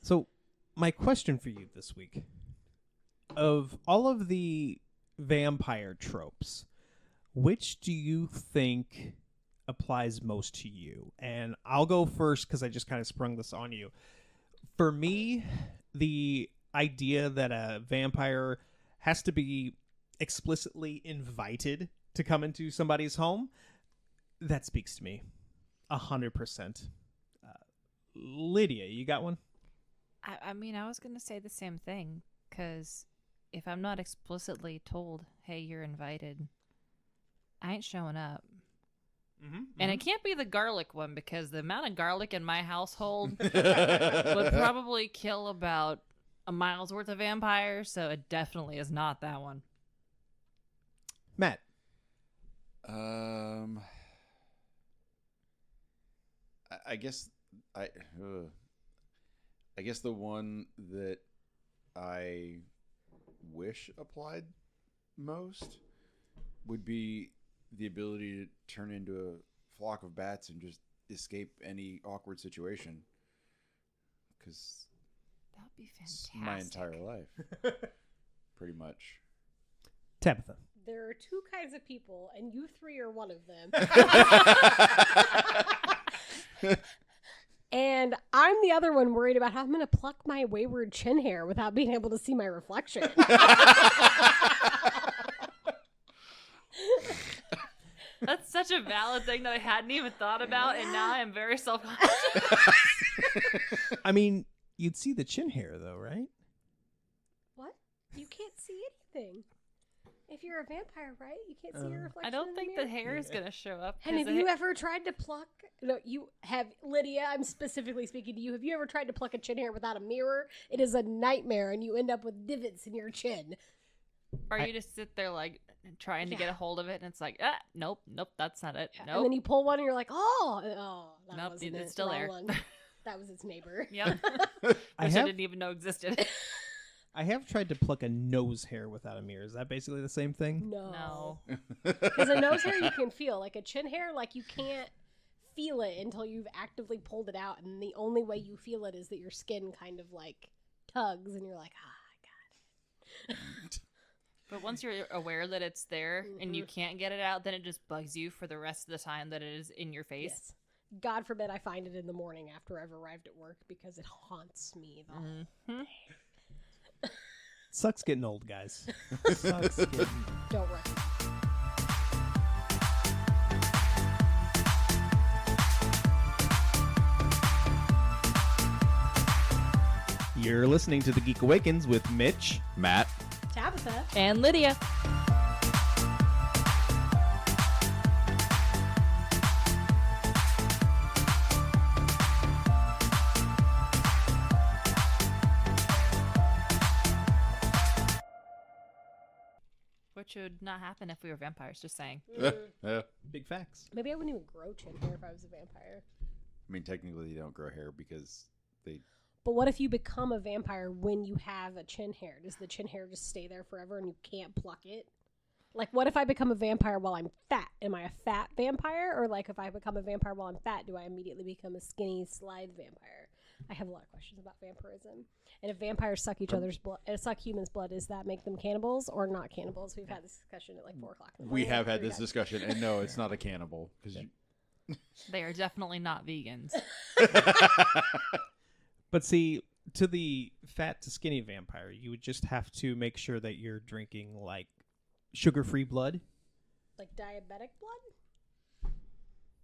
So, my question for you this week, of all of the vampire tropes, which do you think applies most to you? And I'll go first because I just kind of sprung this on you. For me, the idea that a vampire has to be explicitly invited to come into somebody's home, that speaks to me 100%. Lydia, you got one? I mean, I was going to say the same thing, because if I'm not explicitly told, hey, you're invited, I ain't showing up. And it can't be the garlic one, because the amount of garlic in my household would probably kill about a mile's worth of vampires, so it definitely is not that one. Matt. I guess the one that I wish applied most would be the ability to turn into a flock of bats and just escape any awkward situation. Because that'd be fantastic. My entire life, pretty much. Tabitha. There are two kinds of people, and you three are one of them. And I'm the other one worried about how I'm going to pluck my wayward chin hair without being able to see my reflection. That's such a valid thing that I hadn't even thought about, and now I am very self-conscious. I mean, you'd see the chin hair, though, right? What? You can't see anything. If you're a vampire, right? You can't see your reflection. I don't in think the the hair is going to show up. And have you ever tried to pluck? No, you have, Lydia. I'm specifically speaking to you. Have you ever tried to pluck a chin hair without a mirror? It is a nightmare, and you end up with divots in your chin. Or you just sit there like trying to get a hold of it, and it's like, nope, that's not it. Nope. And then you pull one, and you're like, that nope, wasn't it's it. still Wrong there. One. That was its neighbor. Yep. I didn't even know existed. I have tried to pluck a nose hair without a mirror. Is that basically the same thing? No. Because a nose hair you can feel. Like a chin hair, like you can't feel it until you've actively pulled it out. And the only way you feel it is that your skin kind of like tugs and you're like, I got it. But once you're aware that it's there and you can't get it out, then it just bugs you for the rest of the time that it is in your face. Yes. God forbid I find it in the morning after I've arrived at work because it haunts me the whole day. Sucks getting old, guys. Sucks getting... Don't recommend. You're listening to The Geek Awakens with Mitch, Matt, Tabitha, and Lydia. Which would not happen if we were vampires, just saying. Yeah. Big facts. Maybe I wouldn't even grow chin hair if I was a vampire. I mean, technically, you don't grow hair because they... But what if you become a vampire when you have a chin hair? Does the chin hair just stay there forever and you can't pluck it? Like, what if I become a vampire while I'm fat? Am I a fat vampire? Or, like, if I become a vampire while I'm fat, do I immediately become a skinny, slithe vampire? I have a lot of questions about vampirism. And if vampires suck each other's blood, suck humans' blood, does that make them cannibals or not cannibals? We've had this discussion at like 4 o'clock. We have had this discussion, and no, it's not a cannibal. They are definitely not vegans. But see, to the fat to skinny vampire, you would just have to make sure that you're drinking, like, sugar-free blood. Like diabetic blood?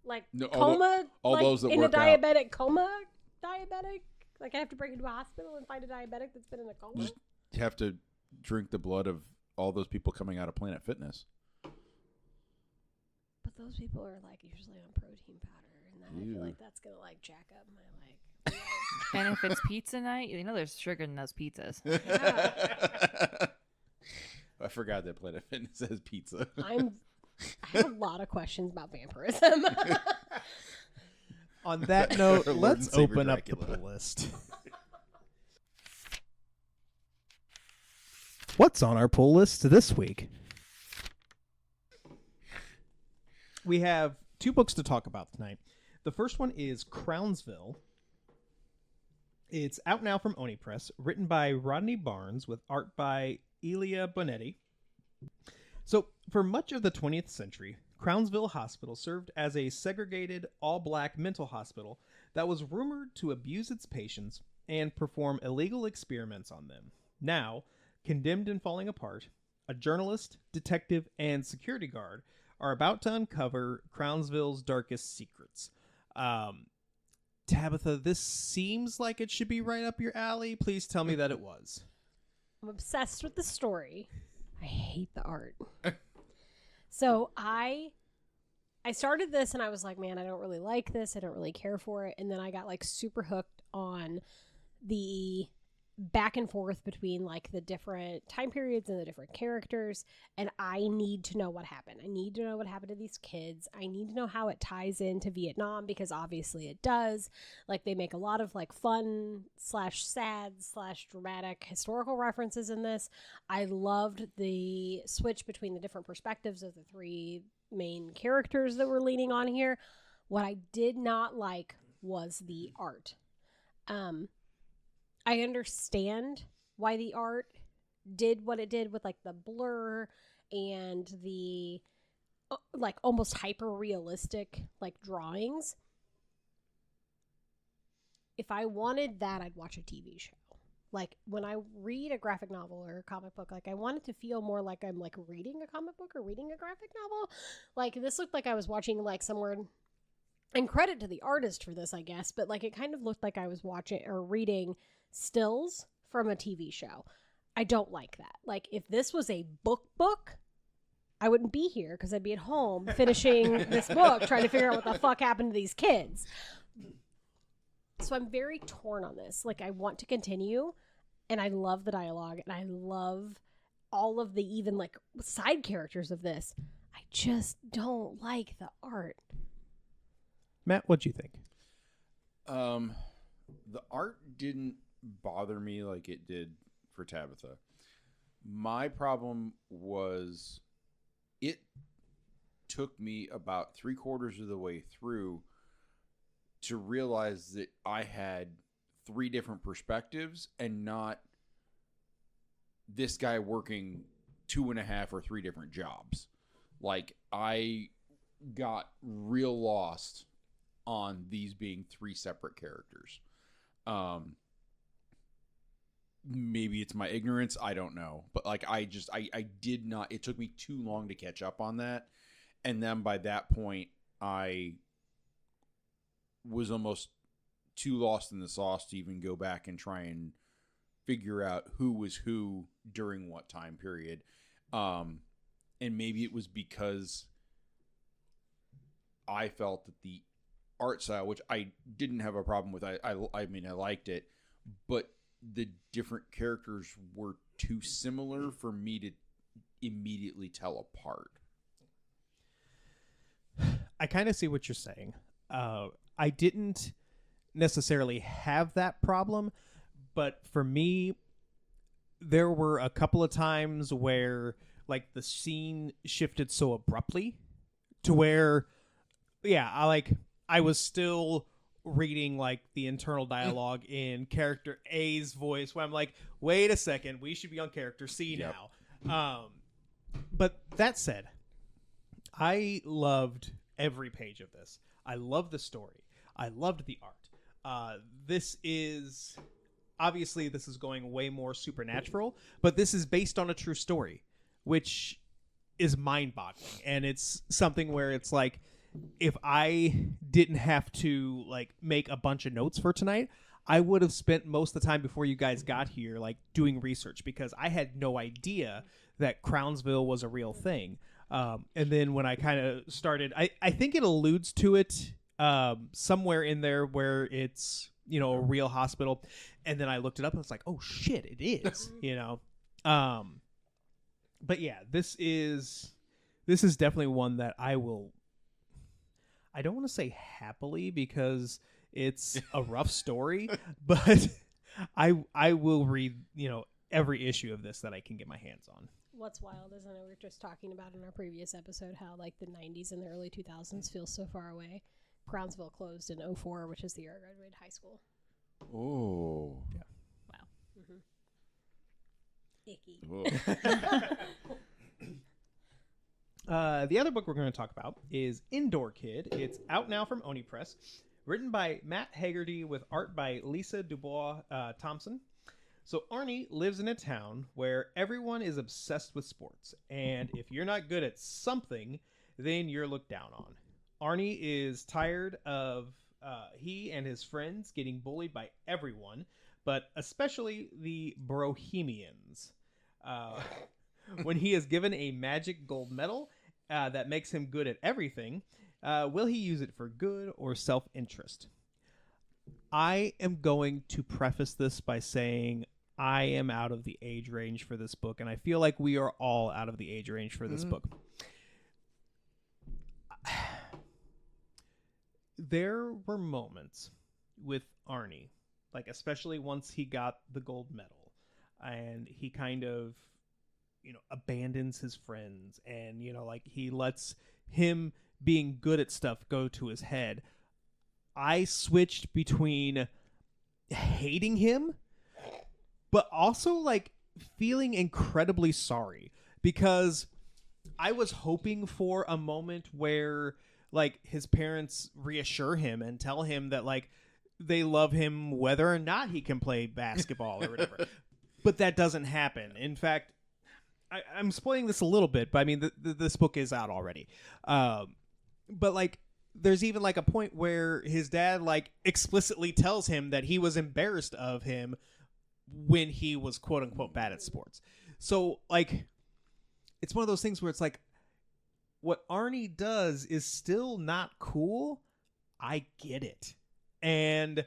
Like No, coma? all like those that in work a out. diabetic coma? Diabetic? Like I have to break into a hospital and find a diabetic that's been in a coma? Just have to drink the blood of all those people coming out of Planet Fitness. But those people are like usually on protein powder, and then I feel like that's gonna like jack up my like. And if it's pizza night, you know there's sugar in those pizzas. Yeah. I forgot that Planet Fitness has pizza. I have a lot of questions about vampirism. On that note, Lord let's and Savior open up the Dracula. pull list. What's on our pull list this week? We have 2 books to talk about tonight. The first one is Crownsville. It's out now from Oni Press, written by Rodney Barnes with art by Elia Bonetti. So, for much of the 20th century, Crownsville Hospital served as a segregated, all-black mental hospital that was rumored to abuse its patients and perform illegal experiments on them. Now, condemned and falling apart, a journalist, detective, and security guard are about to uncover Crownsville's darkest secrets. Tabitha, this seems like it should be right up your alley. Please tell me that it was. I'm obsessed with the story. I hate the art. So I started this and I was like, man, I don't really like this. I don't really care for it. And then I got like super hooked on the back and forth between like the different time periods and the different characters. And I need to know what happened. I need to know what happened to these kids. I need to know how it ties into Vietnam, because obviously it does. Like, they make a lot of like fun / sad / dramatic historical references in this. I loved the switch between the different perspectives of the three main characters that we're leaning on here. What I did not like was the art. I understand why the art did what it did with like the blur and the like almost hyper realistic like drawings. If I wanted that, I'd watch a TV show. Like, when I read a graphic novel or a comic book, like, I want it to feel more like I'm like reading a comic book or reading a graphic novel. Like, this looked like I was watching like somewhere, and credit to the artist for this, I guess, but like it kind of looked like I was watching or reading stills from a TV show. I don't like that. Like, if this was a book, I wouldn't be here because I'd be at home finishing this book trying to figure out what the fuck happened to these kids. So I'm very torn on this. Like, I want to continue, and I love the dialogue, and I love all of the even like side characters of this. I just don't like the art. Matt, what'd you think? The art didn't bother me like it did for Tabitha. My problem was it took me about 3/4 of the way through to realize that I had 3 different perspectives and not this guy working 2.5 or 3 different jobs. Like, I got real lost on these being 3 separate characters. Maybe it's my ignorance, I don't know, but like I did not, it took me too long to catch up on that, and then by that point I was almost too lost in the sauce to even go back and try and figure out who was who during what time period. And maybe it was because I felt that the art style, which I didn't have a problem with, I mean, I liked it, but the different characters were too similar for me to immediately tell apart. I kind of see what you're saying. I didn't necessarily have that problem, but for me, there were a couple of times where like the scene shifted so abruptly to where, yeah, I was still reading like the internal dialogue in character A's voice where I'm like, wait a second, we should be on character C now. But that said, I loved every page of this. I loved the story. I loved the art. This is obviously going way more supernatural, but this is based on a true story, which is mind-boggling. And it's something where it's like, if I didn't have to like make a bunch of notes for tonight, I would have spent most of the time before you guys got here like doing research, because I had no idea that Crownsville was a real thing. And then when I kind of started, I think it alludes to it somewhere in there where it's, you know, a real hospital. And then I looked it up and it's like, oh shit, it is, you know? But yeah, this is definitely one that I don't want to say happily because it's a rough story, but I will read, you know, every issue of this that I can get my hands on. What's wild is, I know we were just talking about in our previous episode how like the 90s and the early 2000s feel so far away. Crownsville closed in 2004, which is the year I graduated high school. Oh. Yeah. Wow. Icky. The other book we're going to talk about is Indoor Kid. It's out now from Oni Press. Written by Matt Heagerty with art by Lisa DuBois-Thompson. So Arnie lives in a town where everyone is obsessed with sports. And if you're not good at something, then you're looked down on. Arnie is tired of he and his friends getting bullied by everyone, but especially the Bohemians. When he is given a magic gold medal that makes him good at everything, will he use it for good or self-interest? I am going to preface this by saying I am out of the age range for this book, and I feel like we are all out of the age range for this book. There were moments with Arnie, like especially once he got the gold medal, and he kind of, abandons his friends, and, like he lets him being good at stuff go to his head. I switched between hating him, but also like feeling incredibly sorry, because I was hoping for a moment where like his parents reassure him and tell him that like they love him whether or not he can play basketball or whatever. But that doesn't happen. In fact, I'm spoiling this a little bit, but I mean, this book is out already. But like, there's even like a point where his dad like explicitly tells him that he was embarrassed of him when he was quote unquote bad at sports. So like, it's one of those things where it's like, what Arnie does is still not cool. I get it. And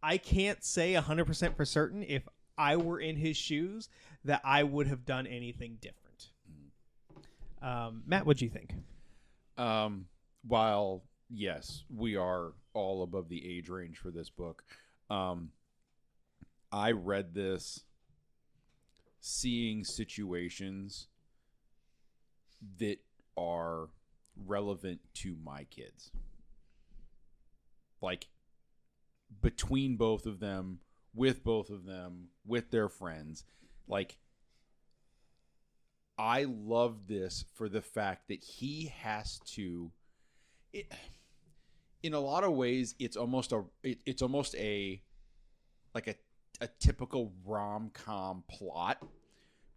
I can't say 100% for certain if I were in his shoes that I would have done anything different. Matt, what'd you think? While, yes, we are all above the age range for this book, I read this seeing situations that are relevant to my kids. Like, between both of them, with their friends. Like, I love this for the fact that he has to... in a lot of ways, it's almost a typical rom-com plot,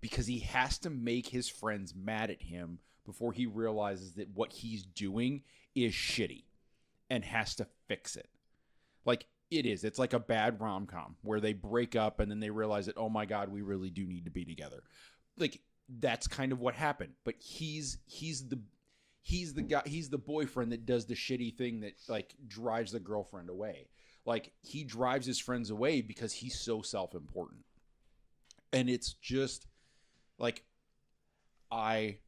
because he has to make his friends mad at him before he realizes that what he's doing is shitty and has to fix it. Like, it's like a bad rom-com where they break up and then they realize that, oh my God, we really do need to be together. Like, that's kind of what happened. But he's the guy, he's the boyfriend that does the shitty thing that like drives the girlfriend away. Like, he drives his friends away because he's so self-important. And it's just like, I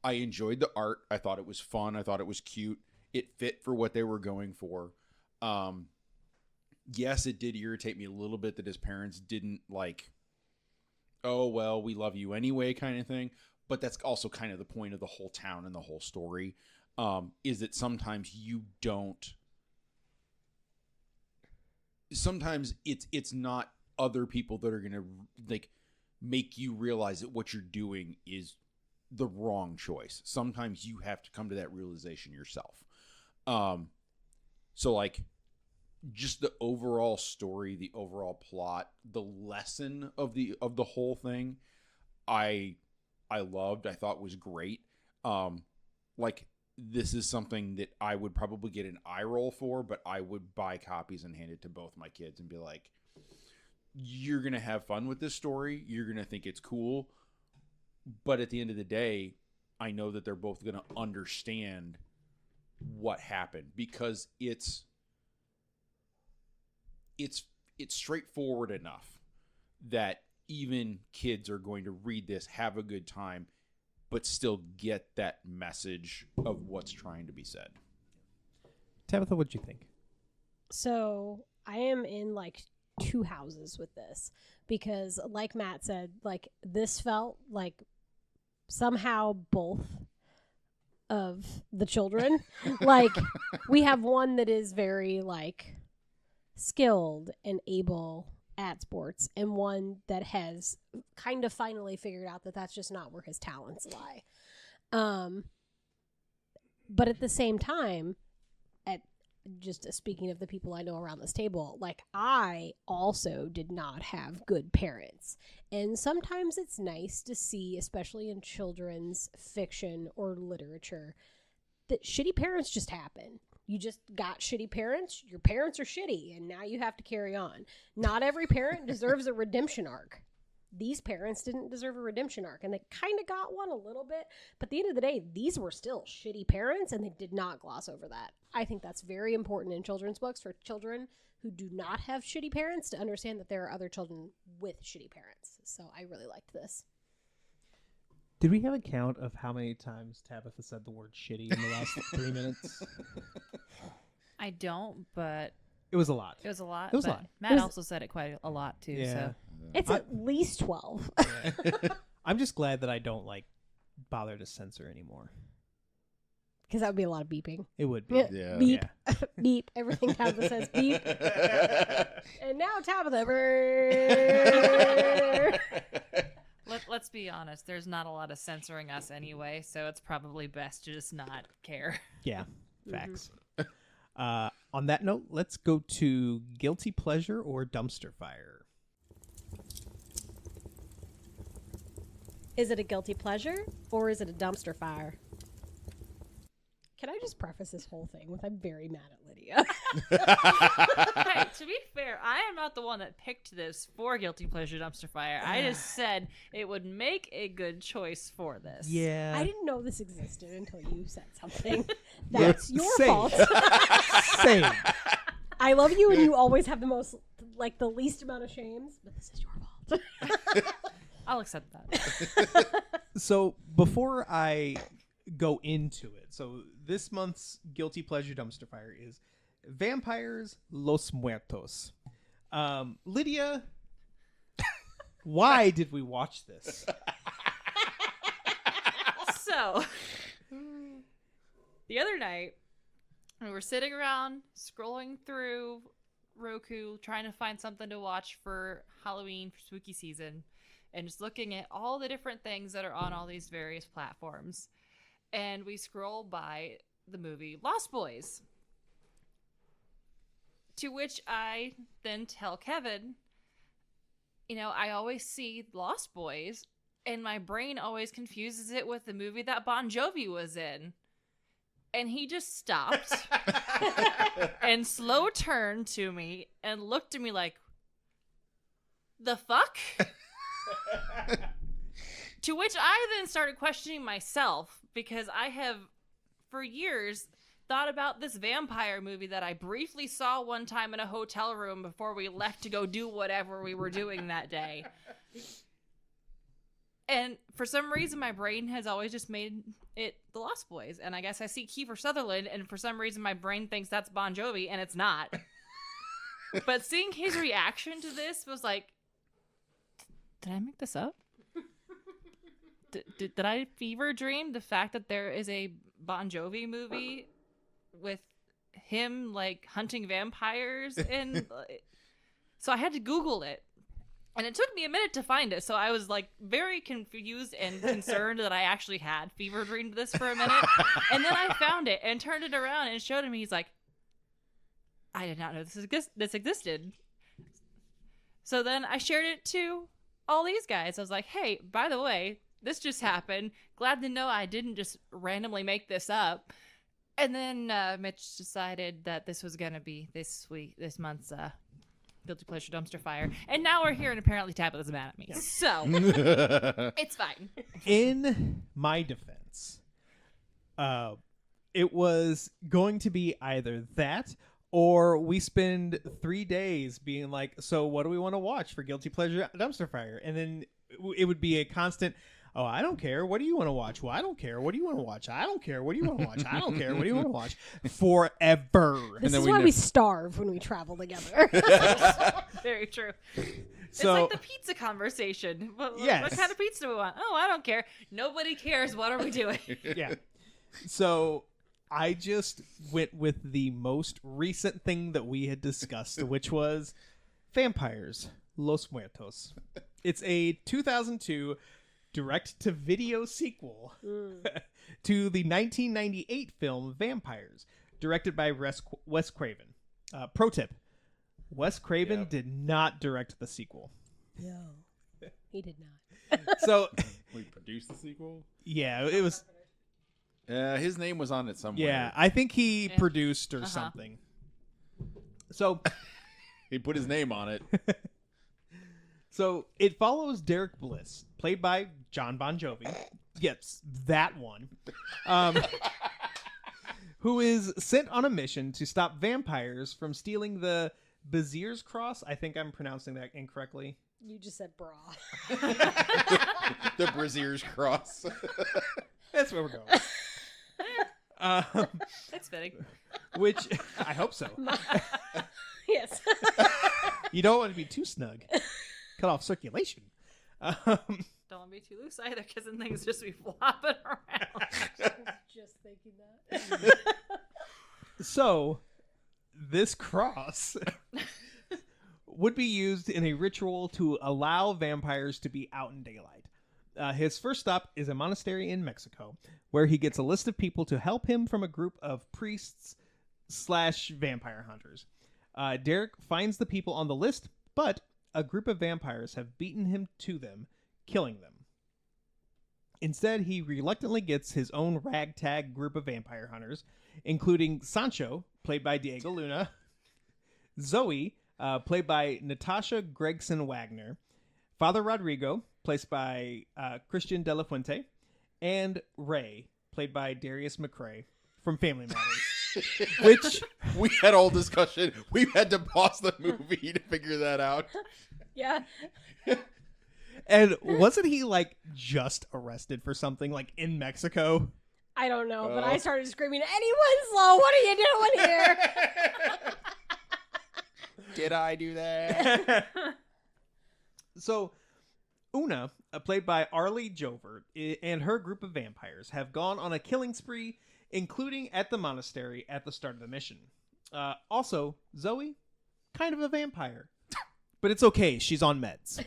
enjoyed the art. I thought it was fun. I thought it was cute. It fit for what they were going for. Yes, it did irritate me a little bit that his parents didn't like, oh, well, we love you anyway kind of thing. But that's also kind of the point of the whole town and the whole story, is that sometimes it's not other people that are going to like make you realize that what you're doing is the wrong choice. Sometimes you have to come to that realization yourself. So like, just the overall story, the overall plot, the lesson of the whole thing, I loved. I thought was great. Like, this is something that I would probably get an eye roll for, but I would buy copies and hand it to both my kids and be like, you're going to have fun with this story. You're going to think it's cool. But at the end of the day, I know that they're both going to understand what happened, because it's straightforward enough that even kids are going to read this, have a good time, but still get that message of what's trying to be said. Tabitha, what'd you think? So I am in like two houses with this, because like Matt said, like this felt like somehow both of the children. Like, we have one that is very like skilled and able at sports, and one that has kind of finally figured out that that's just not where his talents lie. But at the same time, just speaking of the people I know around this table, like, I also did not have good parents. And sometimes it's nice to see, especially in children's fiction or literature, that shitty parents just happen. You just got shitty parents. Your parents are shitty, and now you have to carry on. Not every parent deserves a redemption arc. These parents didn't deserve a redemption arc, and they kind of got one a little bit. But at the end of the day, these were still shitty parents, and they did not gloss over that. I think that's very important in children's books for children who do not have shitty parents to understand that there are other children with shitty parents. So I really liked this. Did we have a count of how many times Tabitha said the word shitty in the last 3 minutes? I don't, but It was a lot. it was a lot. It was a but lot. Matt also said it quite a lot too. Yeah. So It's at least 12. I'm just glad that I don't bother to censor anymore. Because that would be a lot of beeping. It would be. Yeah. Beep. Yeah. Beep. Everything Tabitha says beep. And now Tabitha. let's be honest. There's not a lot of censoring us anyway, so it's probably best to just not care. Yeah. Facts. On that note, let's go to guilty pleasure or dumpster fire. Is it a guilty pleasure or is it a dumpster fire? Can I just preface this whole thing with I'm very mad at Lydia? Hey, to be fair, I am not the one that picked this for guilty pleasure dumpster fire. I just said it would make a good choice for this. Yeah. I didn't know this existed until you said something. That's your Same. fault. Same. I love you and you always have the most, the least amount of shames, but this is your fault. I'll accept that. So before I go into it, so this month's guilty pleasure dumpster fire is Vampires Los Muertos. Lydia, why did we watch this? So, the other night, we were sitting around scrolling through Roku, trying to find something to watch for Halloween, for spooky season, and just looking at all the different things that are on all these various platforms. And we scroll by the movie Lost Boys. To which I then tell Kevin, I always see Lost Boys, and my brain always confuses it with the movie that Bon Jovi was in. And he just stopped and slow turned to me and looked at me like, the fuck? To which I then started questioning myself, because I have, for years, thought about this vampire movie that I briefly saw one time in a hotel room before we left to go do whatever we were doing that day. And for some reason, my brain has always just made it The Lost Boys. And I guess I see Kiefer Sutherland, and for some reason, my brain thinks that's Bon Jovi, and it's not. But seeing his reaction to this was like, did I make this up? Did I fever dream the fact that there is a Bon Jovi movie with him hunting vampires? And so I had to Google it, and it took me a minute to find it. So I was very confused and concerned that I actually had fever dreamed this for a minute. And then I found it and turned it around and showed him. He's like, I did not know this existed. So then I shared it to all these guys. I was like, hey, by the way, this just happened. Glad to know I didn't just randomly make this up. And then Mitch decided that this was going to be this month's Guilty Pleasure Dumpster Fire. And now we're here, and apparently Tabitha's mad at me. Yeah. So, it's fine. In my defense, it was going to be either that, or we spend 3 days being like, so what do we want to watch for Guilty Pleasure Dumpster Fire? And then it would be a constant, oh, I don't care. What do you want to watch? Well, I don't care. What do you want to watch? I don't care. What do you want to watch? I don't care. What do you want to watch? Forever. This is why we starve when we travel together. Very true. So, it's like the pizza conversation. Yes. What kind of pizza do we want? Oh, I don't care. Nobody cares. What are we doing? Yeah. So I just went with the most recent thing that we had discussed, which was Vampires, Los Muertos. It's a 2002 direct-to-video sequel to the 1998 film Vampires, directed by Wes Craven. Pro tip, Wes Craven did not direct the sequel. No, he did not. So We produced the sequel? yeah, it was... His name was on it somewhere. Yeah, I think he produced or something. So... He put his name on it. So it follows Derek Bliss, played by John Bon Jovi. Yes, that one. Who is sent on a mission to stop vampires from stealing the Bezir's Cross. I think I'm pronouncing that incorrectly. You just said bra. The Brazier's Cross. That's where we're going. That's fitting. Which, I hope so. Yes. You don't want to be too snug. Cut off circulation. Don't want to be too loose either, because then things just be flopping around. Just thinking that. So, this cross would be used in a ritual to allow vampires to be out in daylight. His first stop is a monastery in Mexico, where he gets a list of people to help him from a group of priests/vampire hunters. Derek finds the people on the list, but a group of vampires have beaten him to them, killing them. Instead, he reluctantly gets his own ragtag group of vampire hunters, including Sancho, played by Diego Luna, Zoe, played by Natasha Gregson Wagner, Father Rodrigo, played by Christian De La Fuente, and Ray, played by Darius McRae from Family Matters. Which we had all discussion. We had to pause the movie to figure that out. Yeah. And wasn't he like just arrested for something like in Mexico? I don't know, but I started screaming, "Eddie Winslow, what are you doing here?" Did I do that? So, Una, played by Arlie Jover, and her group of vampires have gone on a killing spree, including at the monastery at the start of the mission. Also, Zoe, kind of a vampire. But it's okay, she's on meds.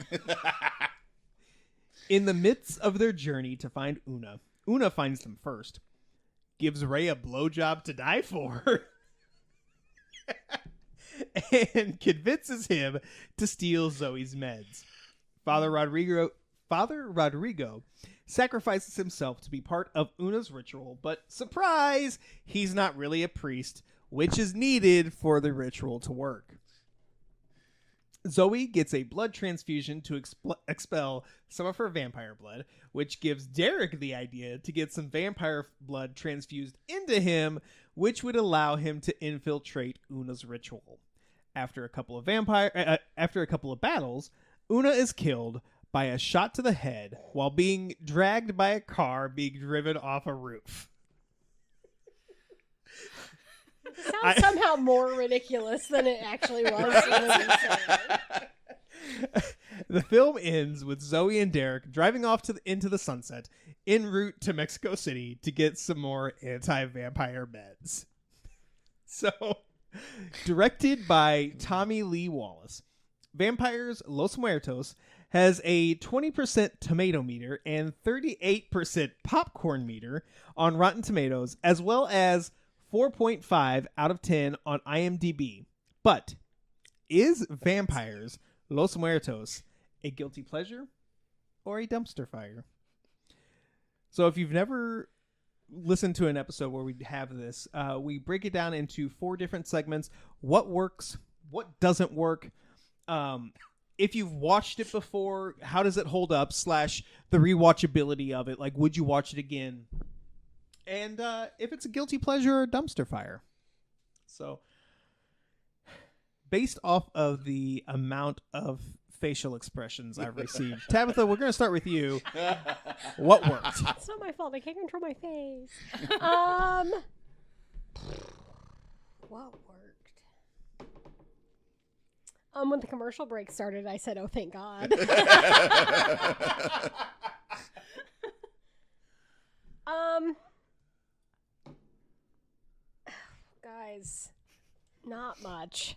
In the midst of their journey to find Una, Una finds them first, gives Ray a blowjob to die for, and convinces him to steal Zoe's meds. Father Rodrigo sacrifices himself to be part of Una's ritual, but surprise, he's not really a priest, which is needed for the ritual to work. Zoe gets a blood transfusion to expel some of her vampire blood, which gives Derek the idea to get some vampire blood transfused into him, which would allow him to infiltrate Una's ritual. After a couple of battles, Una is killed by a shot to the head while being dragged by a car being driven off a roof. It sounds somehow more ridiculous than it actually was. The film ends with Zoe and Derek driving off into the sunset en route to Mexico City to get some more anti-vampire meds. So, directed by Tommy Lee Wallace, Vampires Los Muertos has a 20% tomato meter and 38% popcorn meter on Rotten Tomatoes, as well as 4.5 out of 10 on IMDb. But is Vampires Los Muertos a guilty pleasure or a dumpster fire? So if you've never listened to an episode where we have this, we break it down into 4 different segments. What works, what doesn't work. If you've watched it before, how does it hold up? / the rewatchability of it. Like, would you watch it again? And if it's a guilty pleasure or a dumpster fire. So, based off of the amount of facial expressions I've received, Tabitha, we're going to start with you. What worked? It's not my fault. I can't control my face. What worked? When the commercial break started, I said, "Oh, thank God." Guys, not much.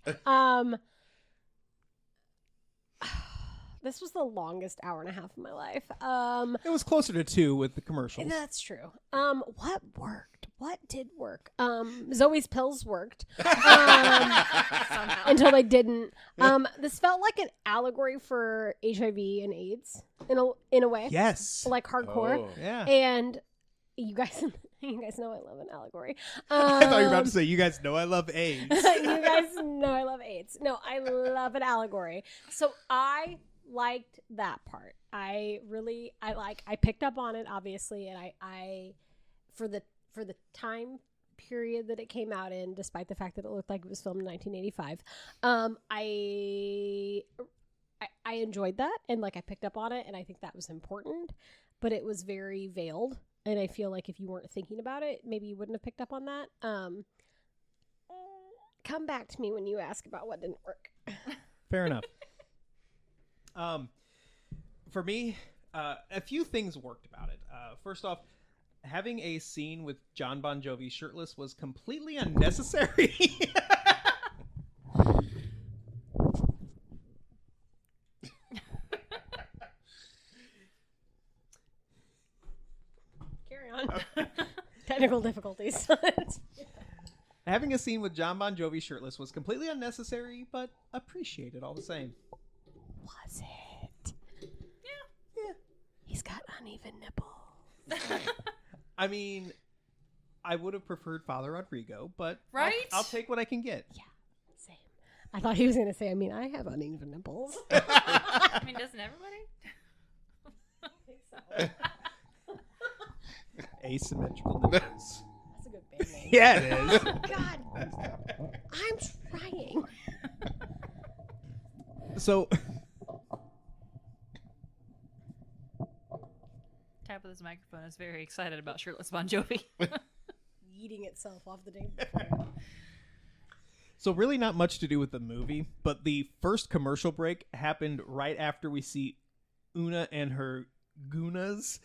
This was the longest hour and a half of my life. It was closer to 2 with the commercials. That's true. What worked? What did work? Zoe's pills worked. Until they didn't. This felt like an allegory for HIV and AIDS in a way. Yes. Like hardcore. Oh. Yeah. And you guys know I love an allegory. I thought you were about to say, you guys know I love AIDS. You guys know I love AIDS. No, I love an allegory. So I liked that part. I picked up on it, obviously, and I for the time period that it came out in, despite the fact that it looked like it was filmed in 1985, I enjoyed that, and like I picked up on it, and I think that was important, but it was very veiled, and I feel like if you weren't thinking about it, maybe you wouldn't have picked up on that. Come back to me when you ask about what didn't work. Fair enough. For me, a few things worked about it. First off, having a scene with John Bon Jovi shirtless was completely unnecessary. Carry on. Technical difficulties. Having a scene with John Bon Jovi shirtless was completely unnecessary, but appreciated all the same. Was it? Yeah. He's got uneven nipples. I mean, I would have preferred Father Rodrigo, but Right? I'll take what I can get. Yeah, same. I thought he was going to say, I mean, I have uneven nipples. I mean, doesn't everybody? I think so. Asymmetrical nipples. That's a good band name. Yeah, it is. God, I'm trying. So, Tap of this microphone is very excited about shirtless Bon Jovi. Eating itself off the table. so really not much to do with the movie, but the first commercial break happened right after we see Una and her Gunas.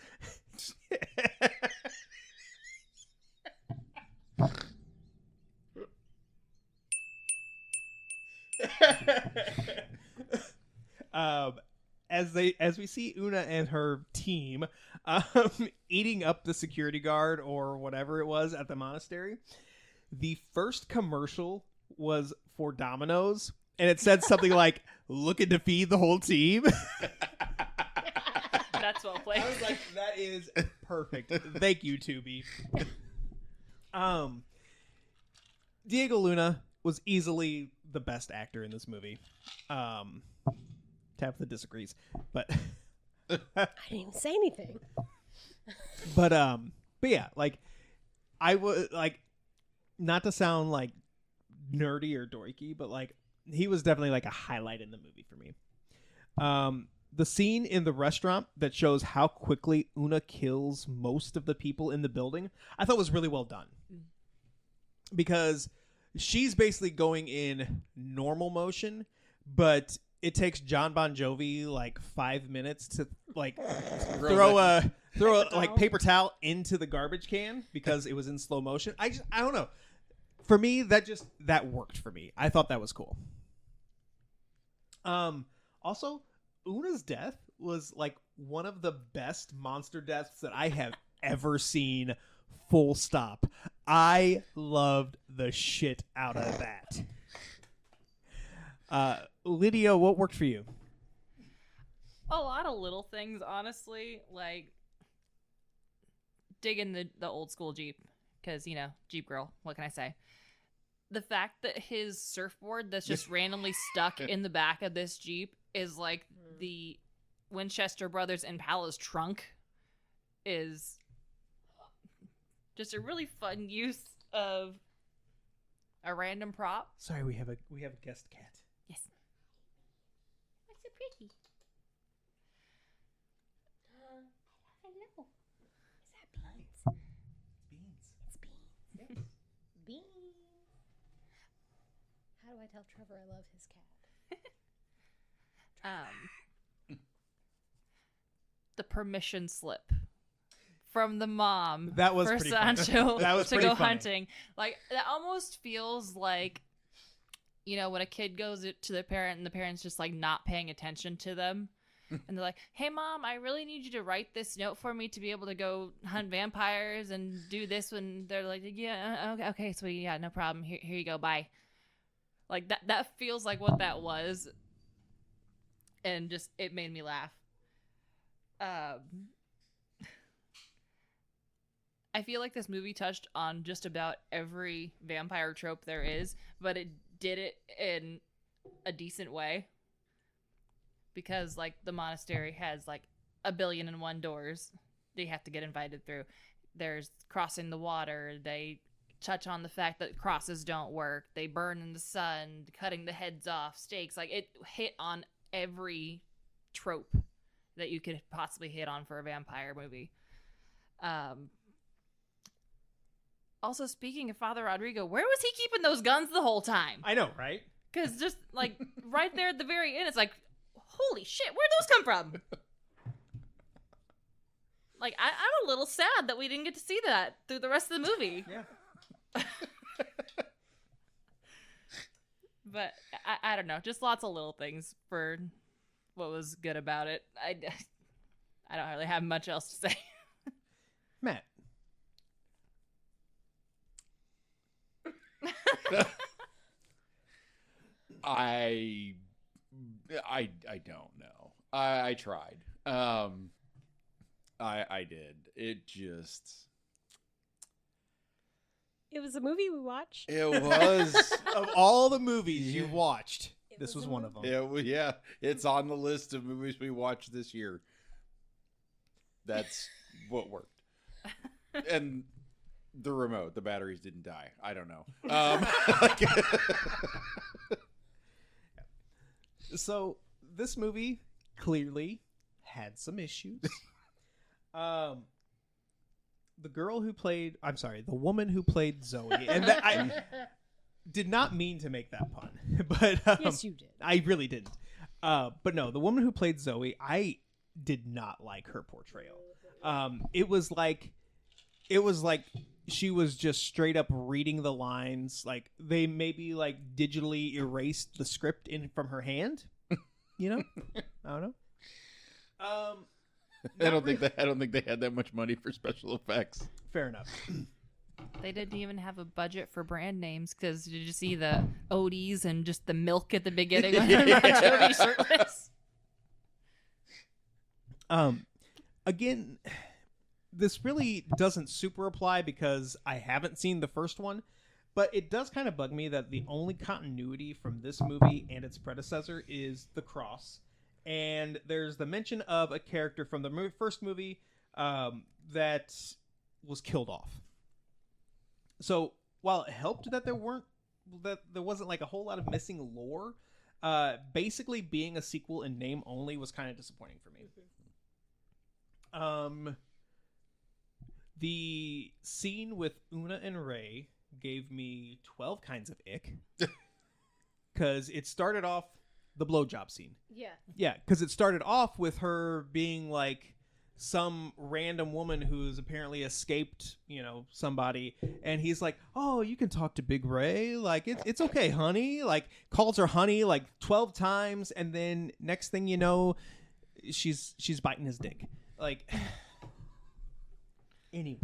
As we see Una and her team eating up the security guard or whatever it was at the monastery, the first commercial was for Domino's, and it said something like, looking to feed the whole team. That's well played. I was like, that is perfect. Thank you, Tubi. Diego Luna was easily the best actor in this movie. Tabitha disagrees, but I didn't even say anything. but yeah, like I would like, not to sound like nerdy or dorky, but like he was definitely like a highlight in the movie for me. The scene in the restaurant that shows how quickly Una kills most of the people in the building, I thought was really well done. Because she's basically going in normal motion, but it takes John Bon Jovi like 5 minutes to like throw a like paper towel into the garbage can because it was in slow motion. I don't know. For me, that worked for me. I thought that was cool. Also, Una's death was like one of the best monster deaths that I have ever seen. Full stop. I loved the shit out of that. Lydia, what worked for you? A lot of little things, honestly, like digging the old school Jeep, because, you know, Jeep girl, what can I say? The fact that his surfboard that's just randomly stuck in the back of this Jeep is like the Winchester Brothers Impala's trunk is just a really fun use of a random prop. Sorry, we have a guest cat. Yes. That's so pretty. Hello. Is that beans? Beans. It's beans. Yes. Beans. How do I tell Trevor I love his cat? The permission slip from the mom That was for pretty funny. Sancho That was to pretty go funny. hunting. Like, that almost feels like, when a kid goes to their parent and the parent's just like not paying attention to them. And they're like, hey, Mom, I really need you to write this note for me to be able to go hunt vampires and do this. And they're like, yeah, okay, sweetie, yeah, no problem. Here you go, bye. Like, that feels like what that was. And just, it made me laugh. I feel like this movie touched on just about every vampire trope there is, but it did it in a decent way. Because, like, the monastery has, like, 1,000,000,001 doors they have to get invited through. There's crossing the water. They touch on the fact that crosses don't work. They burn in the sun, cutting the heads off, stakes. Like, it hit on every trope that you could possibly hit on for a vampire movie. Also, speaking of Father Rodrigo, where was he keeping those guns the whole time? I know, right? Because just, like, right there at the very end, it's like, holy shit, where'd those come from? Like, I'm a little sad that we didn't get to see that through the rest of the movie. Yeah. But I don't know, just lots of little things for what was good about it. I don't really have much else to say. Matt. I don't know. I tried. I did. It was a movie we watched. It was. Of all the movies you've watched, this was one of them. Yeah, it's on the list of movies we watched this year. That's what worked. And the remote, the batteries didn't die. I don't know. So this movie clearly had some issues. The woman who played Zoe, and I did not mean to make that pun, but Yes, you did. I really didn't. But no, the woman who played Zoe, I did not like her portrayal. It was like she was just straight up reading the lines. Like, they maybe like digitally erased the script from her hand. You know, I don't know. I don't think they had that much money for special effects. Fair enough. They didn't even have a budget for brand names, because did you see the Odie's and just the milk at the beginning when Jovi shirtless? Again, this really doesn't super apply because I haven't seen the first one, but it does kind of bug me that the only continuity from this movie and its predecessor is the cross. And there's the mention of a character from the first movie that was killed off. So while it helped that there wasn't like a whole lot of missing lore, basically being a sequel in name only was kind of disappointing for me. The scene with Una and Ray gave me 12 kinds of ick. Because it started off the blowjob scene. Yeah. Yeah, because it started off with her being like some random woman who's apparently escaped, somebody. And he's like, oh, you can talk to Big Ray. Like, it's okay, honey. Like, calls her honey like 12 times. And then next thing you know, she's biting his dick. Like, anyway.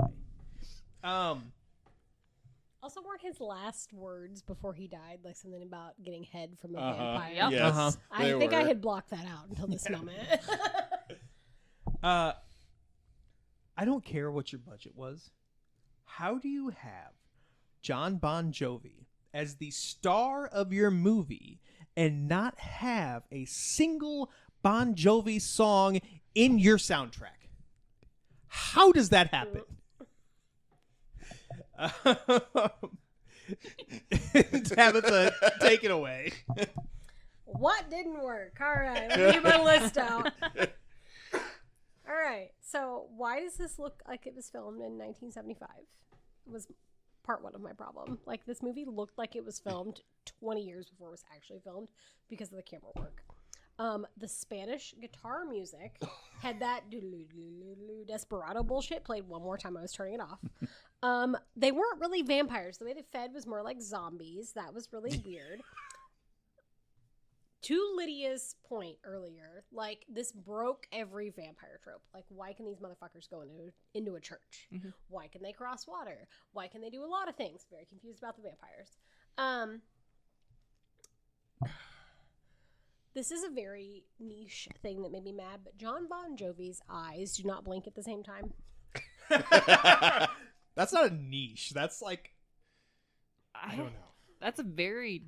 Also, weren't his last words before he died like something about getting head from a vampire? Yep. Yes, I think I had blocked that out until this moment. I don't care what your budget was. How do you have John Bon Jovi as the star of your movie and not have a single Bon Jovi song in your soundtrack? How does that happen? Tabitha, take it away. What didn't work? All right, let me get my list out. All right, so why does this look like it was filmed in 1975? Was part one of my problem. Like, this movie looked like it was filmed 20 years before it was actually filmed because of the camera work. The Spanish guitar music had that desperado bullshit played one more time. I was turning it off. They weren't really vampires. The way they fed was more like zombies. That was really weird. To Lydia's point earlier, like, this broke every vampire trope. Like, why can these motherfuckers go into a church? Mm-hmm. Why can they cross water? Why can they do a lot of things? Very confused about the vampires. This is a very niche thing that made me mad, but John Bon Jovi's eyes do not blink at the same time. That's not a niche. That's like, I don't know. That's a very...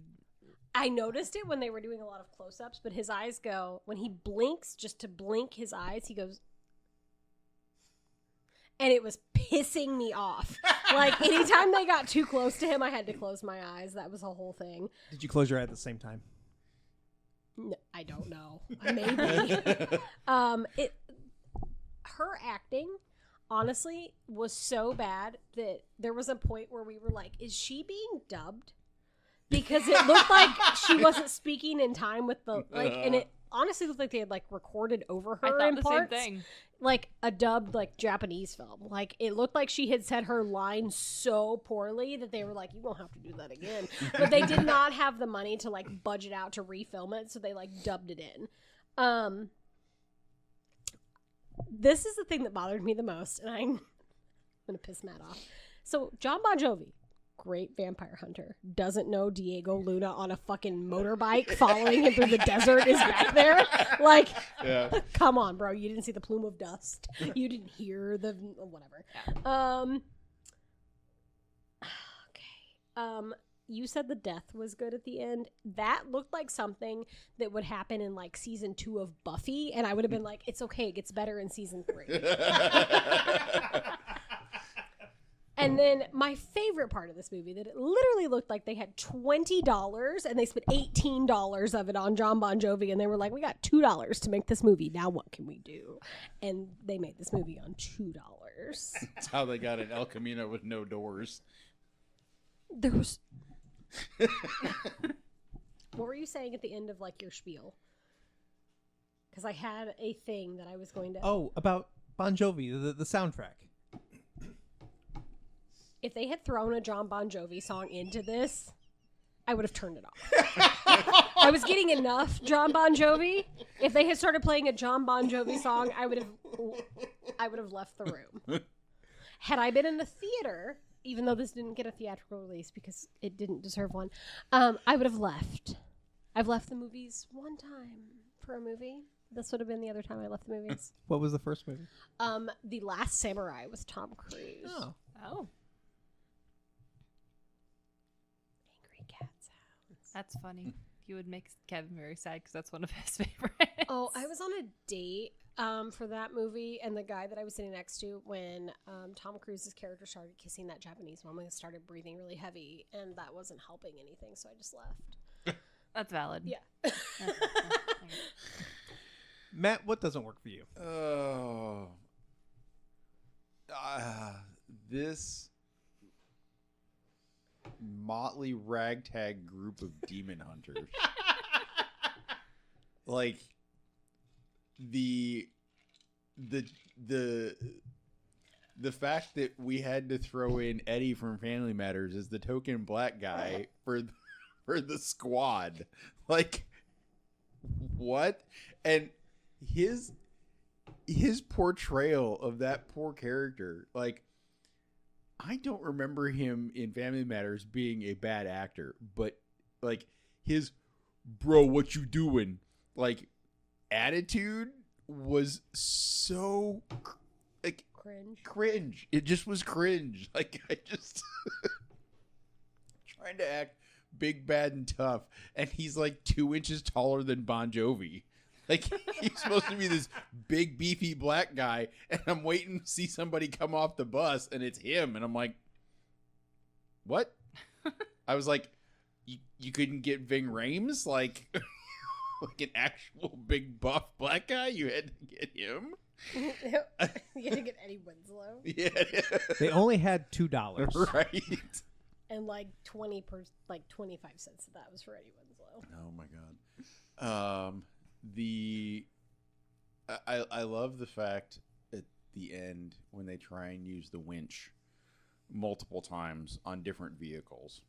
I noticed it when they were doing a lot of close-ups, but his eyes go, when he blinks, just to blink his eyes, he goes, and it was pissing me off. Like, anytime they got too close to him, I had to close my eyes. That was a whole thing. Did you close your eye at the same time? No, I don't know. Maybe. Her acting, honestly, was so bad that there was a point where we were like, is she being dubbed? Because it looked like she wasn't speaking in time with the, like, and it honestly looked like they had, like, recorded over her in parts. Same thing. Like a dubbed, like, Japanese film. Like, it looked like she had said her line so poorly that they were like, you won't have to do that again. But they did not have the money to, like, budget out to refilm it, so they, like, dubbed it in. This is the thing that bothered me the most, and I'm gonna piss Matt off. So, John Bon Jovi, great vampire hunter, doesn't know Diego Luna on a fucking motorbike following him through the desert is back there. Like, come on, bro. You didn't see the plume of dust. You didn't hear the whatever. Okay. You said the death was good at the end. That looked like something that would happen in, like, season 2 of Buffy, and I would have been like, it's okay, it gets better in season 3. And then my favorite part of this movie, that it literally looked like they had $20 and they spent $18 of it on John Bon Jovi, and they were like, we got $2 to make this movie. Now what can we do? And they made this movie on $2. That's how they got an El Camino with no doors. There was... What were you saying at the end of, like, your spiel? Because I had a thing that I was going to... Oh, about Bon Jovi, the soundtrack. If they had thrown a John Bon Jovi song into this, I would have turned it off. I was getting enough John Bon Jovi. If they had started playing a John Bon Jovi song, I would have left the room. Had I been in the theater, even though this didn't get a theatrical release because it didn't deserve one, I would have left. I've left the movies one time for a movie. This would have been the other time I left the movies. What was the first movie? The Last Samurai with Tom Cruise. Oh. Cat sounds. That's funny. You would make Kevin very sad because that's one of his favorites. Oh, I was on a date for that movie, and the guy that I was sitting next to, when Tom Cruise's character started kissing that Japanese woman, started breathing really heavy, and that wasn't helping anything, so I just left. That's valid. Yeah. Matt, what doesn't work for you? This motley ragtag group of demon hunters. Like, the fact that we had to throw in Eddie from Family Matters as the token black guy for the squad. Like, what? And his portrayal of that poor character, like, I don't remember him in Family Matters being a bad actor, but, like, his bro, what you doing, like, attitude was so, like, cringe. It just was cringe. Like, I just trying to act big, bad, and tough, and he's like 2 inches taller than Bon Jovi. Like, he's supposed to be this big, beefy black guy, and I'm waiting to see somebody come off the bus, and it's him, and I'm like, what? I was like, you couldn't get Ving Rhames? Like, like an actual big, buff black guy? You had to get him? You had to get Eddie Winslow? Yeah. They only had $2. Right. And like 25 cents of that was for Eddie Winslow. Oh, my God. I love the fact at the end when they try and use the winch multiple times on different vehicles.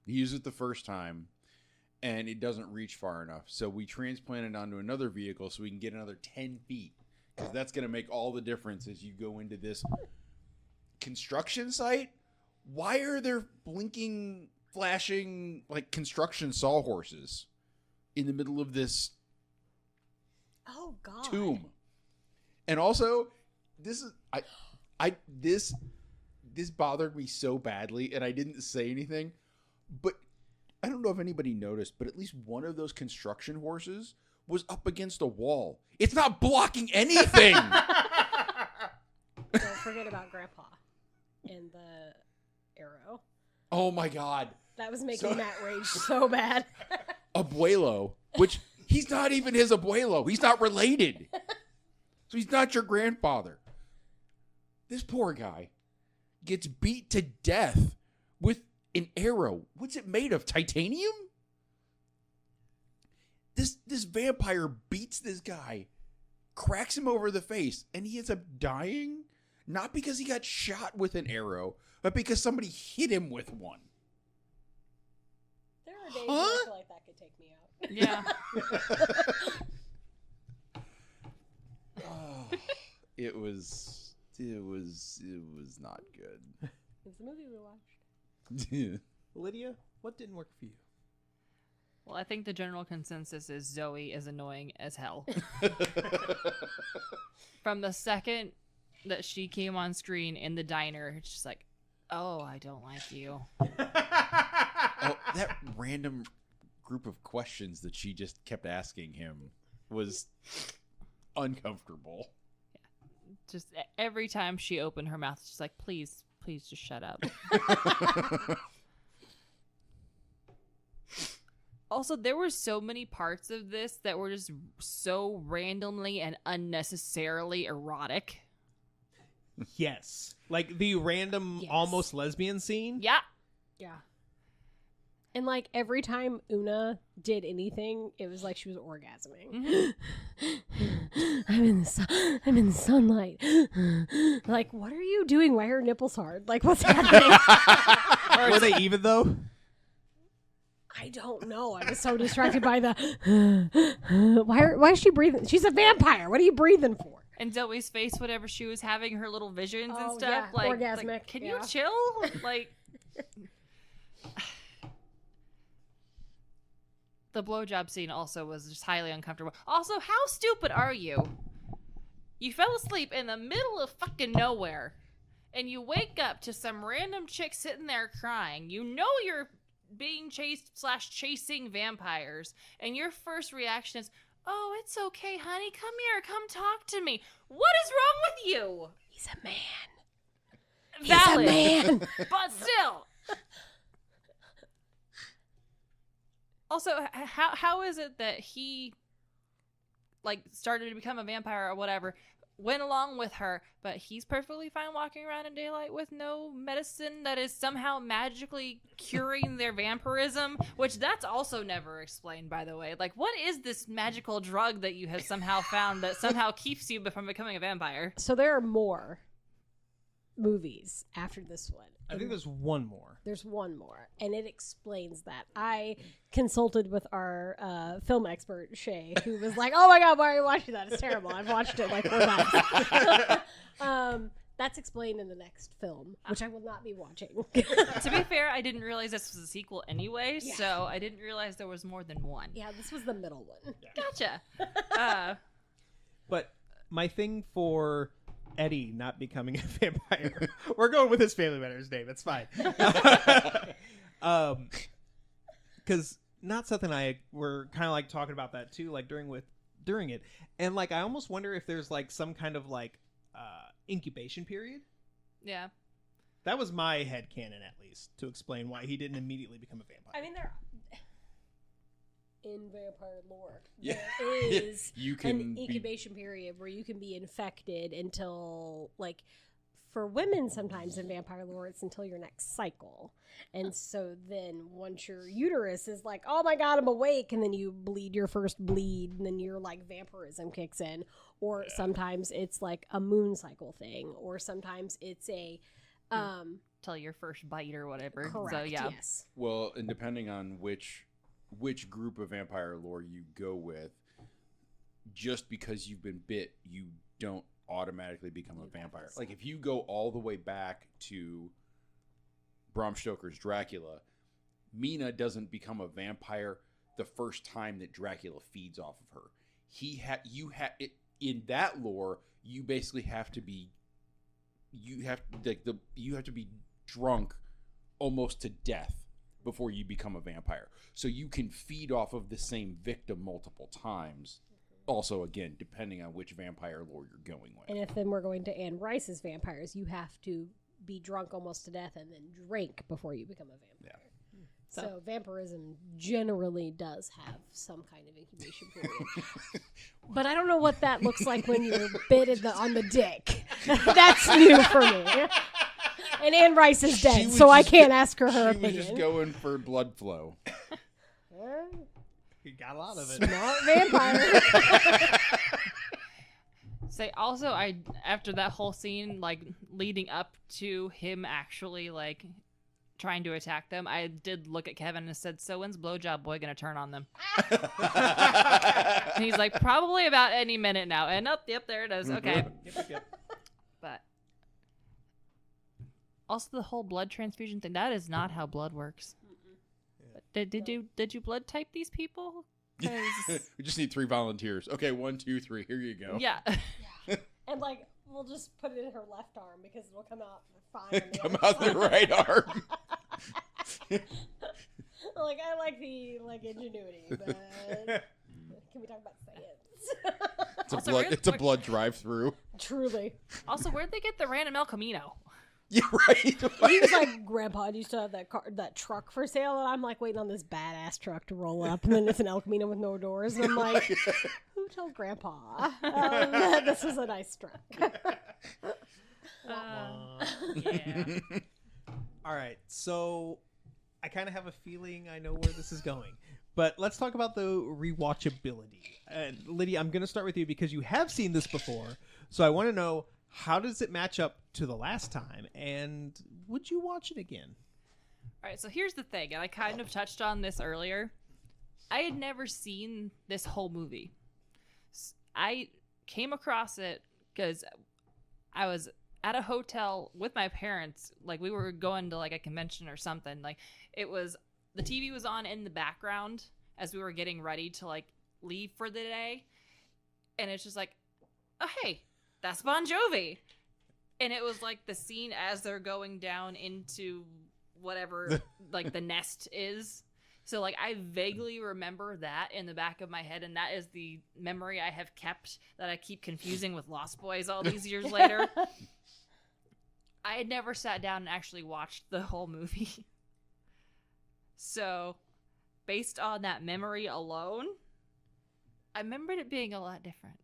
He used it the first time, and it doesn't reach far enough. So we transplant it onto another vehicle so we can get another 10 feet. Because that's going to make all the difference as you go into this construction site. Why are there blinking, flashing, like, construction sawhorses in the middle of this tomb? And also, this bothered me so badly, and I didn't say anything, but I don't know if anybody noticed, but at least one of those construction horses was up against a wall. It's not blocking anything. Don't forget about Grandpa and the arrow. Oh my God. That was making Matt rage so bad. Abuelo, which he's not even his abuelo. He's not related. So he's not your grandfather. This poor guy gets beat to death with an arrow. What's it made of? Titanium? This vampire beats this guy, cracks him over the face, and he ends up dying, not because he got shot with an arrow, but because somebody hit him with one. There are days when I feel like that could take me out. Yeah. It was not good. It's the movie we watched. Lydia, what didn't work for you? Well, I think the general consensus is Zoe is annoying as hell. From the second that she came on screen in the diner, it's just like, oh, I don't like you. Oh, that random group of questions that she just kept asking him was uncomfortable. Yeah. Just every time she opened her mouth, it's just like, please just shut up. Also, there were so many parts of this that were just so randomly and unnecessarily erotic. Yes. Like the random almost lesbian scene? Yeah. Yeah. And like every time Una did anything, it was like she was orgasming. Mm-hmm. I'm in the sunlight. Like, what are you doing? Why are your nipples hard? Like, what's happening? Were they even though? I don't know. I was so distracted by the why is she breathing? She's a vampire. What are you breathing for? And Zoe's face, whenever she was having her little visions and stuff, yeah, like orgasmic. Like, can Yeah. you chill? Like, the blowjob scene also was just highly uncomfortable. Also, how stupid are you? You fell asleep in the middle of fucking nowhere, and you wake up to some random chick sitting there crying. You know you're being chasing vampires, and your first reaction is, oh, it's okay, honey, come here, come talk to me. What is wrong with you? He's a man. Valid, He's a man. but still. Also, how is it that he like started to become a vampire or whatever, went along with her, but he's perfectly fine walking around in daylight with no medicine that is somehow magically curing their vampirism, which that's also never explained, by the way. Like, what is this magical drug that you have somehow found that somehow keeps you from becoming a vampire? So there are more movies after this one. I think there's one more. There's one more, and it explains that. I consulted with our film expert, Shay, who was like, oh my God, why are you watching that? It's terrible. I've watched it like 4 times. That's explained in the next film, which I will not be watching. To be fair, I didn't realize this was a sequel anyway, Yeah. so I didn't realize there was more than one. Yeah, this was the middle one. Gotcha. But my thing for Eddie not becoming a vampire, we're going with his family member's name. It's fine. Because not something we're kind of like talking about that too, like during it, and like I almost wonder if there's like some kind of like incubation period. Yeah. That was my headcanon, at least, to explain why he didn't immediately become a vampire. I mean, in vampire lore, Yeah. there is You can an be- incubation period where you can be infected until like for women, sometimes in vampire lore, it's until your next cycle. And so then once your uterus is like, oh my God, I'm awake, and then you bleed your first bleed, and then your like vampirism kicks in. Or sometimes it's like a moon cycle thing, or sometimes it's a Till your first bite or whatever. correct, So yeah. yes. Well, and depending on which group of vampire lore you go with, just because you've been bit, you don't automatically become a vampire. Like if you go all the way back to Bram Stoker's Dracula, Mina doesn't become a vampire the first time that Dracula feeds off of her. In that lore, you basically have to be drunk almost to death before you become a vampire. So you can feed off of the same victim multiple times. Also, again, depending on which vampire lore you're going with. And if then we're going to Anne Rice's vampires, you have to be drunk almost to death and then drink before you become a vampire. Yeah. So vampirism generally does have some kind of incubation period. But I don't know what that looks like when you're bit on the dick. That's new for me. And Anne Rice is dead, so I can't ask her opinion. She was just going for blood flow. You got a lot of it. Smart vampire. Say also, after that whole scene, like leading up to him actually like trying to attack them, I did look at Kevin and said, "So when's Blowjob Boy gonna turn on them?" And he's like, "Probably about any minute now." And yep, there it is. Okay. Yep. But also the whole blood transfusion thing, that is not how blood works. Did you blood type these people? We just need 3 volunteers. Okay, 1, 2, 3. Here you go. Yeah. And like, we'll just put it in her left arm because it'll come out fine. Come out the right arm. Like, I like the ingenuity, but can we talk about science? It's a blood drive-through. Truly. Also, where'd they get the random El Camino? Yeah, right. He was like, Grandpa, I used to have that truck for sale, and I'm like waiting on this badass truck to roll up, and then it's an El Camino with no doors, and I'm like, who told Grandpa this was a nice truck? Yeah. All right, so I kind of have a feeling I know where this is going. But let's talk about the rewatchability. Lydia, I'm going to start with you because you have seen this before, so I want to know, how does it match up to the last time, and would you watch it again? All right, so here's the thing, and I kind of touched on this earlier. I had never seen this whole movie. I came across it because I was at a hotel with my parents. Like, we were going to like a convention or something. Like, the TV was on in the background as we were getting ready to like leave for the day, and it's just like, oh hey, that's Bon Jovi. And it was like the scene as they're going down into whatever like the nest is. So like I vaguely remember that in the back of my head, and that is the memory I have kept that I keep confusing with Lost Boys all these years later. I had never sat down and actually watched the whole movie. So based on that memory alone, I remembered it being a lot different.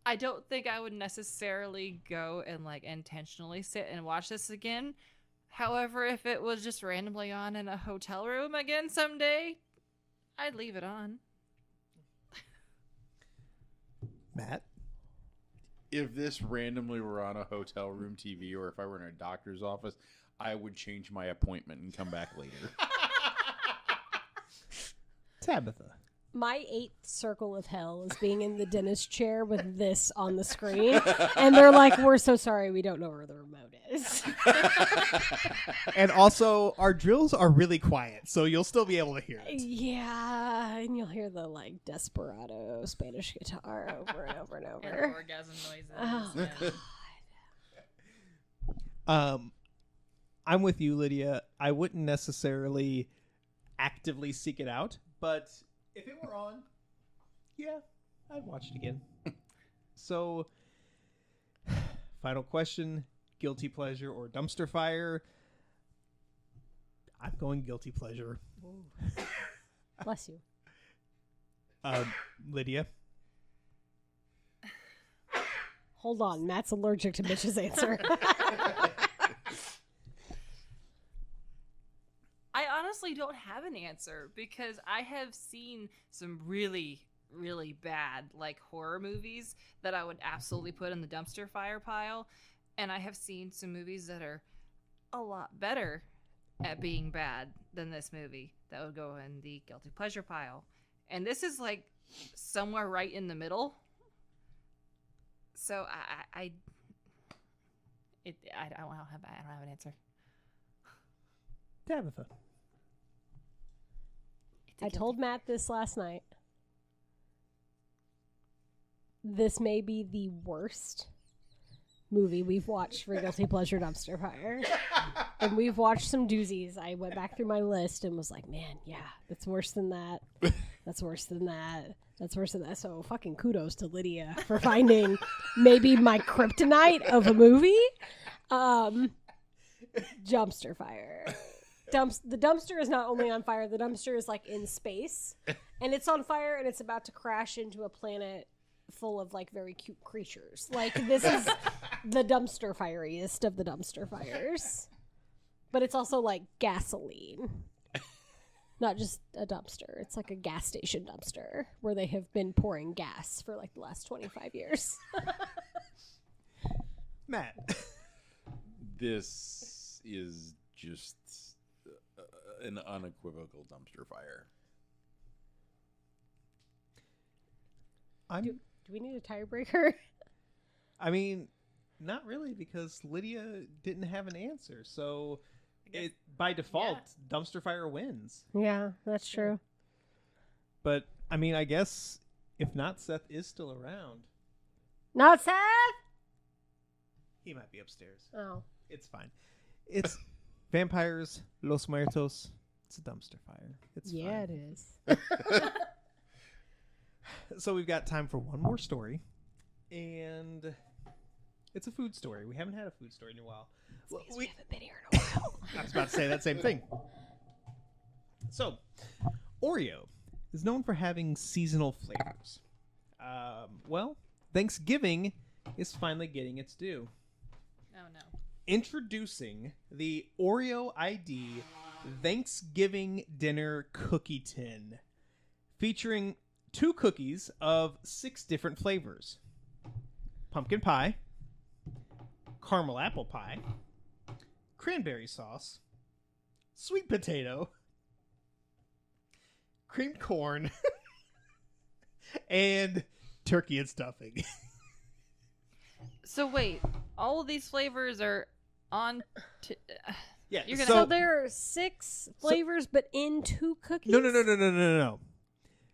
I don't think I would necessarily go and like intentionally sit and watch this again. However, if it was just randomly on in a hotel room again someday, I'd leave it on. Matt? If this randomly were on a hotel room TV, or if I were in a doctor's office, I would change my appointment and come back later. Tabitha. My 8th circle of hell is being in the dentist chair with this on the screen. And they're like, we're so sorry, we don't know where the remote is. And also, our drills are really quiet, so you'll still be able to hear it. Yeah, and you'll hear the like desperado Spanish guitar over and over and over. And orgasm noises. Oh, and- I'm with you, Lydia. I wouldn't necessarily actively seek it out, but if it were on, yeah, I'd watch it again. So, final question, guilty pleasure or dumpster fire? I'm going guilty pleasure. Bless you. Lydia. Hold on, Matt's allergic to Mitch's answer. I honestly don't have an answer because I have seen some really, really bad like horror movies that I would absolutely put in the dumpster fire pile, and I have seen some movies that are a lot better at being bad than this movie that would go in the guilty pleasure pile. And this is like somewhere right in the middle. So I don't have an answer. Tabitha. I told Matt this last night. This may be the worst movie we've watched for Guilty Pleasure Dumpster Fire. And we've watched some doozies. I went back through my list and was like, man, yeah, that's worse than that. That's worse than that. That's worse than that. So fucking kudos to Lydia for finding maybe my kryptonite of a movie. Dumpster fire. The dumpster is not only on fire, the dumpster is like in space. And it's on fire and it's about to crash into a planet full of like very cute creatures. Like this is the dumpster fieriest of the dumpster fires. But it's also like gasoline. Not just a dumpster. It's like a gas station dumpster where they have been pouring gas for like the last 25 years. Matt. This is just an unequivocal dumpster fire. Do we need a tiebreaker? I mean, not really, because Lydia didn't have an answer. So it by default, dumpster fire wins. Yeah, that's true. But I mean, I guess if not, Seth is still around. Not Seth? He might be upstairs. Oh. It's fine. It's vampires, Los Muertos. It's a dumpster fire. It's fine. It is. So we've got time for one more story, and it's a food story. We haven't had a food story in a while. Well, we haven't been here in a while. I was about to say that same thing. So, Oreo is known for having seasonal flavors. Well, Thanksgiving is finally getting its due. Oh, no. Introducing the Oreo ID Thanksgiving Dinner Cookie Tin, featuring 2 cookies of 6 different flavors: pumpkin pie, caramel apple pie, cranberry sauce, sweet potato, creamed corn, and turkey and stuffing. So wait, all of these flavors are on... Yeah, You're gonna So there are 6 flavors, but in 2 cookies? No.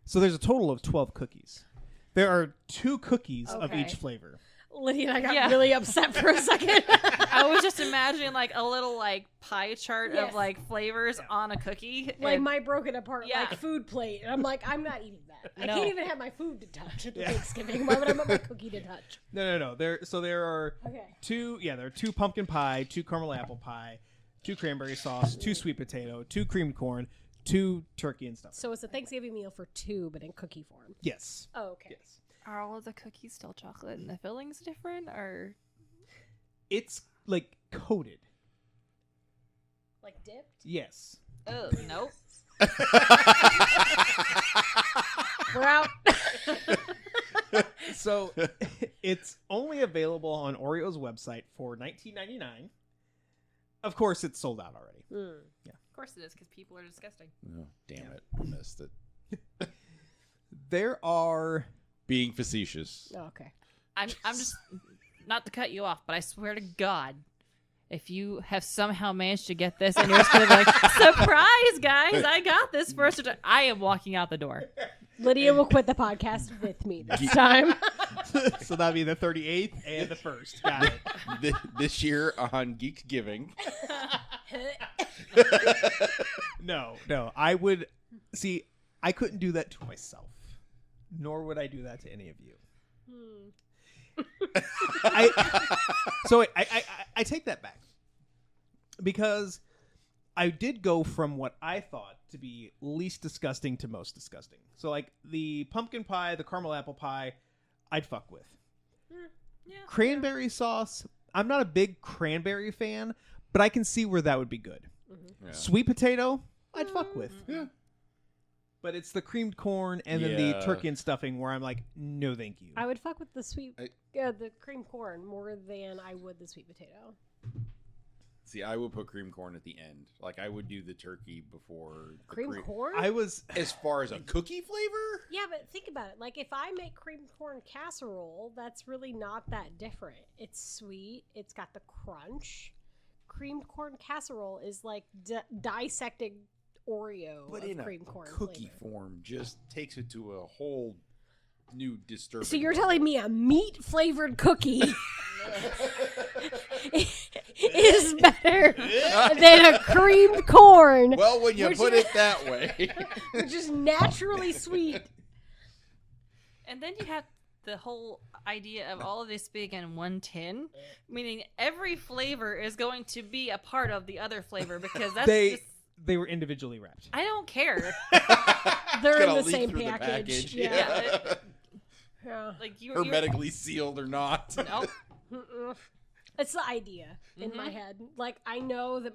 So there's a total of 12 cookies. There are 2 cookies of Okay. each flavor. Lydia and I got really upset for a second. I was just imagining like a little like pie chart Yes. of like flavors on a cookie. Like and- my broken apart Yeah. like food plate. And I'm like, I'm not eating that. I No. can't even have my food to touch at the Thanksgiving. Why would I want my cookie to touch? No. There are Okay. 2. Yeah, there are 2 pumpkin pie, 2 caramel apple pie, 2 cranberry sauce, 2 sweet potato, 2 creamed corn, 2 turkey and stuffing. So it's a Thanksgiving meal for 2, but in cookie form. Yes. Oh, okay. Yes. Are all of the cookies still chocolate and the filling's different, or It's like coated. Like dipped? Yes. oh nope? We're out. So it's only available on Oreo's website for $19.99. Of course, it's sold out already. Of course it is, because people are disgusting. Oh, damn it. I missed it. There are... Being facetious. Oh, okay. I'm just not to cut you off, but I swear to God, if you have somehow managed to get this and you're just gonna be like, surprise, guys, I got this first. I am walking out the door. Lydia will quit the podcast with me this time. So that'd be the 38th and the 1st. Got it. This year on Geeks Giving. No. I would... See, I couldn't do that to myself. Nor would I do that to any of you. I take that back, because I did go from what I thought to be least disgusting to most disgusting. So, like, the pumpkin pie, the caramel apple pie, I'd fuck with. Yeah. Cranberry sauce, I'm not a big cranberry fan, but I can see where that would be good. Yeah. Sweet potato, I'd fuck with. Yeah. But it's the creamed corn and then the turkey and stuffing where I'm like, no, thank you. I would fuck with the cream corn more than I would the sweet potato. See, I would put cream corn at the end. Like, I would do the turkey before the Cream corn? I was As far as a cookie flavor? Yeah, but think about it. Like, if I make cream corn casserole, that's really not that different. It's sweet. It's got the crunch. Creamed corn casserole is like dissecting Oreo But of in cream a corn cookie flavor. form just takes it to a whole new disturbing So you're level. telling me a meat-flavored cookie is better than a creamed corn, Well, when you Which put is- it that way. which is naturally sweet. And then you have the whole idea of all of this being in one tin, meaning every flavor is going to be a part of the other flavor because that's just... they were individually wrapped. I don't care. They're in Gonna the leak same through the package. package. Yeah. Yeah. Like you, Hermetically sealed or not. Nope. Mm-mm. It's the idea in my head. Like, I know that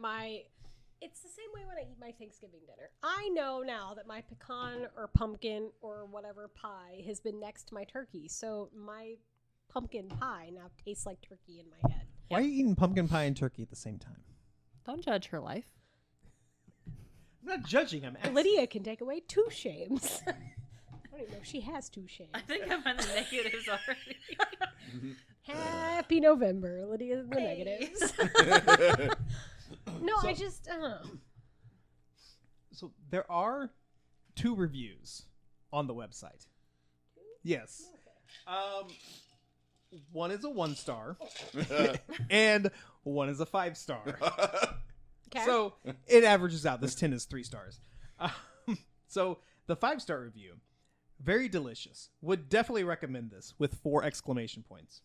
it's the same way when I eat my Thanksgiving dinner. I know now that my pecan or pumpkin or whatever pie has been next to my turkey. So my pumpkin pie now tastes like turkey in my head. Why are you eating pumpkin pie and turkey at the same time? Don't judge her life. I'm not judging. I'm asking. Lydia can take away 2 shames. I don't even know if she has 2 shames. I think I'm on the negatives already. Happy November. Lydia's in the negatives. No, I just, So there are 2 reviews on the website. Yes. One is a 1-star, and one is a 5-star. Okay. So it averages out. This 10 is 3 stars. So the 5-star review, very delicious. Would definitely recommend this with 4 exclamation points.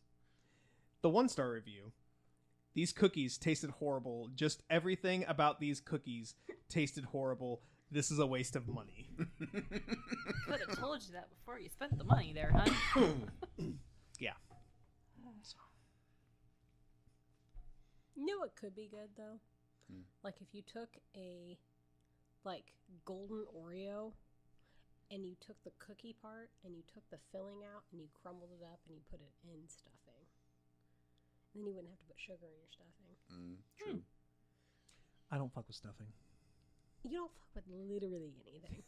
The 1-star review, these cookies tasted horrible. Just everything about these cookies tasted horrible. This is a waste of money. Could have told you that before you spent the money there, hon. Yeah. You know what could be good though? Like if you took a golden Oreo and you took the cookie part and you took the filling out and you crumbled it up and you put it in stuffing. And then you wouldn't have to put sugar in your stuffing. True. I don't fuck with stuffing. You don't fuck with literally anything.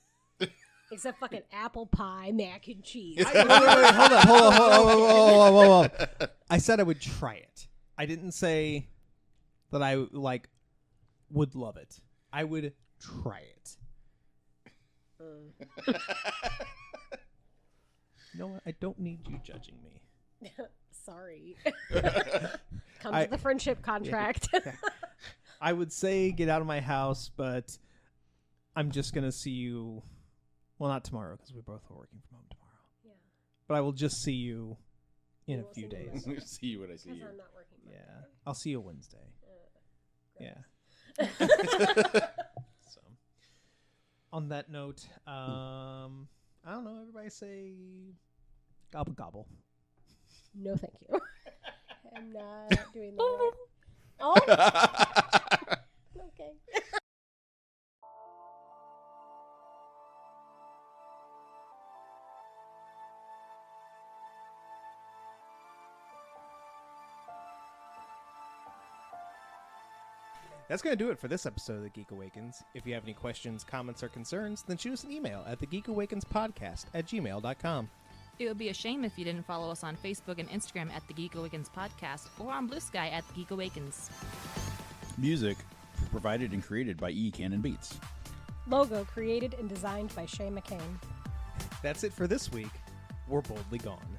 Except fucking apple pie, mac and cheese. Wait, hold on. I said I would try it. I didn't say that I would love it. I would try it. You know what? I don't need you judging me. Sorry. Comes with the friendship contract. Yeah. I would say get out of my house, but I'm just going to see you. Well, not tomorrow because we both are working from home tomorrow. Yeah. But I will just see you in You a will few see me days. Monday. See you when I see Because you. I'm not working Monday. Yeah. I'll see you Wednesday. Yeah. So, on that note, I don't know. Everybody say gobble gobble. No, thank you. I'm not doing that. Oh. Okay. That's going to do it for this episode of The Geek Awakens. If you have any questions, comments, or concerns, then shoot us an email at thegeekawakenspodcast@gmail.com. It would be a shame if you didn't follow us on Facebook and Instagram at The Geek Awakens Podcast or on Blue Sky at The Geek Awakens. Music provided and created by E. Cannon Beats. Logo created and designed by Shay McCain. That's it for this week. We're boldly gone.